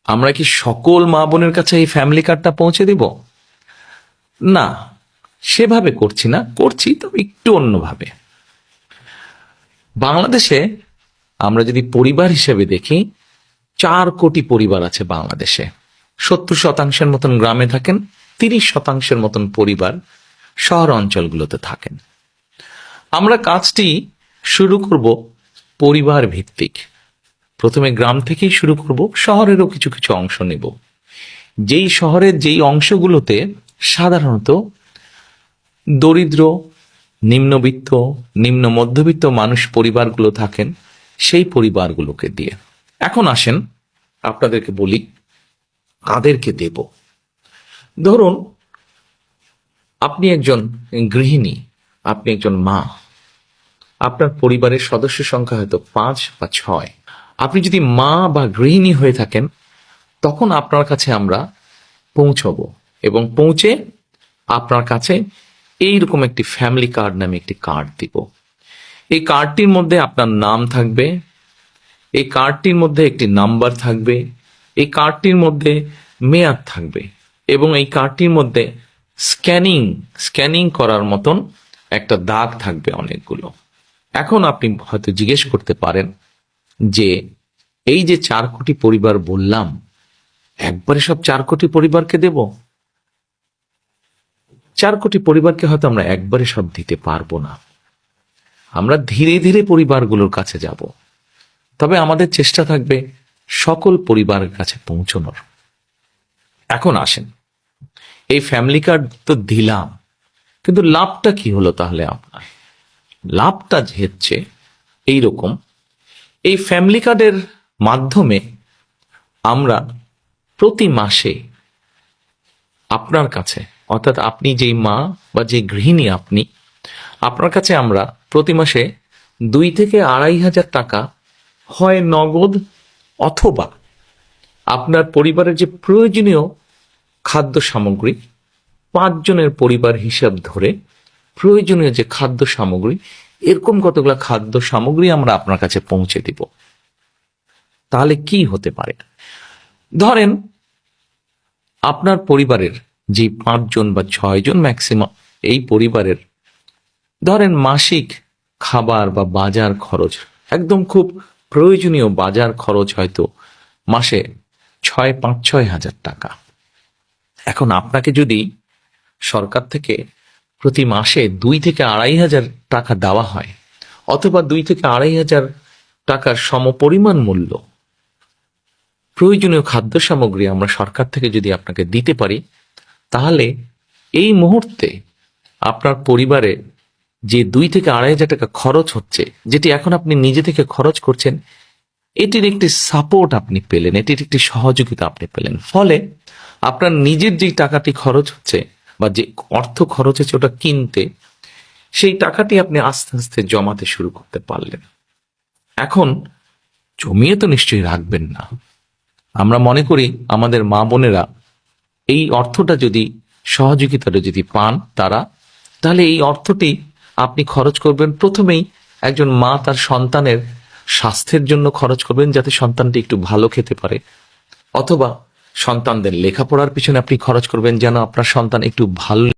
আমরা কি সকল মা বোনের কাছে এই ফ্যামিলি কার্ডটা পৌঁছে দিব? না, সেভাবে করছি না, করছি তবে একটু অন্যভাবে। বাংলাদেশে আমরা যদি পরিবার হিসেবে দেখি, 4 কোটি পরিবার আছে বাংলাদেশে। 70% মতন গ্রামে থাকেন, 30% মতন পরিবার শহর অঞ্চলগুলোতে থাকেন। আমরা কাজটি শুরু করব পরিবার ভিত্তিক। প্রথমে গ্রাম থেকেই শুরু করব, শহরেরও কিছু কিছু অংশ নেব। যেই শহরের যেই অংশগুলোতে সাধারণত দরিদ্র, নিম্নবিত্ত, নিম্ন মধ্যবিত্ত মানুষ পরিবারগুলো থাকেন, সেই পরিবারগুলোকে দিয়ে। এখন আসেন আপনাদেরকে বলি কাদেরকে দেব। ধরুন আপনি একজন গৃহিণী, আপনি একজন মা, আপনার পরিবারের সদস্য সংখ্যা হয়তো 5 বা 6। আপনি যদি মা বা গৃহিণী হয়ে থাকেন, তখন আপনার কাছে আমরা পৌঁছবো এবং পৌঁছে আপনার কাছে এইরকম একটি ফ্যামিলি কার্ড নামে একটি কার্ড দিব। এই কার্ডটির মধ্যে আপনার নাম থাকবে, এই কার্ডটির মধ্যে একটি নাম্বার থাকবে, এই কার্ডটির মধ্যে মেয়াদ থাকবে এবং এই কার্ডটির মধ্যে স্ক্যানিং করার মতন একটা দাগ থাকবে অনেকগুলো। এখন আপনি হয়তো জিজ্ঞেস করতে পারেন যে এই যে 4 কোটি পরিবার বললাম, একবারে সব 4 কোটি পরিবারকে দেব? 4 কোটি পরিবারকে হয়তো আমরা একবারে সব দিতে পারবো না। আমরা ধীরে ধীরে পরিবারগুলোর কাছে যাব, তবে আমাদের চেষ্টা থাকবে সকল পরিবারের কাছে পৌঁছানোর। এখন আসেন, এই ফ্যামিলি কার্ড তো দিলাম, কিন্তু লাভটা কি হলো তাহলে আপনার? লাভটা হচ্ছে এইরকম, এই ফ্যামিলি কার্ডের মাধ্যমে আমরা প্রতি মাসে আপনার কাছে, অর্থাৎ আপনি যেই মা বা যে গৃহিণী আপনি, আপনার কাছে আমরা প্রতি মাসে 2 থেকে 2,500 টাকা হয় নগদ অথবা আপনার পরিবারের যে প্রয়োজনীয় খাদ্য সামগ্রী, 5 জনের পরিবার হিসাব ধরে প্রয়োজনীয় যে খাদ্য সামগ্রী, এরকম কতগুলো খাদ্য সামগ্রী আমরা আপনার কাছে পৌঁছে দিব। তাহলে কি হতে পারে? ধরেন আপনার পরিবারের যে 5 জন বা 6 জন ম্যাক্সিমাম, এই পরিবারের ধরেন মাসিক খাবার বা বাজার খরচ, একদম খুব প্রয়োজনীয় বাজার খরচ হয়তো মাসে 5-6 হাজার টাকা। এখন আপনাকে যদি সরকার থেকে প্রতি মাসে 2 থেকে 2,500 টাকা দেওয়া হয়, অথবা 2 থেকে 2,500 টাকার সমপরিমাণ মূল্য প্রয়োজনীয় খাদ্য সামগ্রী আমরা সরকার থেকে যদি আপনাকে দিতে পারি, তাহলে এই মুহূর্তে আপনার পরিবারে যে 2 থেকে 2,500 টাকা খরচ হচ্ছে, যেটি এখন আপনি নিজে থেকে খরচ করছেন, এটির একটি সাপোর্ট আপনি পেলেন, এটির একটি সহযোগিতা আপনি পেলেন। ফলে আপনার নিজের যে টাকাটি খরচ হচ্ছে বা যে অর্থ খরচ হচ্ছে ওটা কিনতে, সেই টাকাটি আপনি আস্তে আস্তে জমাতে শুরু করতে পারলেন। এখন জমিয়ে তো নিশ্চয়ই রাখবেন না। আমরা মনে করি আমাদের মা বোনেরা এই অর্থটা যদি, সহযোগিতাটা যদি পান তারা, তাহলে এই অর্থটি আপনি খরচ করবেন প্রথমেই একজন মা তার সন্তানের স্বাস্থ্যের জন্য খরচ করবেন, যাতে সন্তানটি একটু ভালো খেতে পারে, অথবা সন্তানদের লেখাপড়ার পিছনে আপনি খরচ করবেন যেন আপনার সন্তান একটু ভালো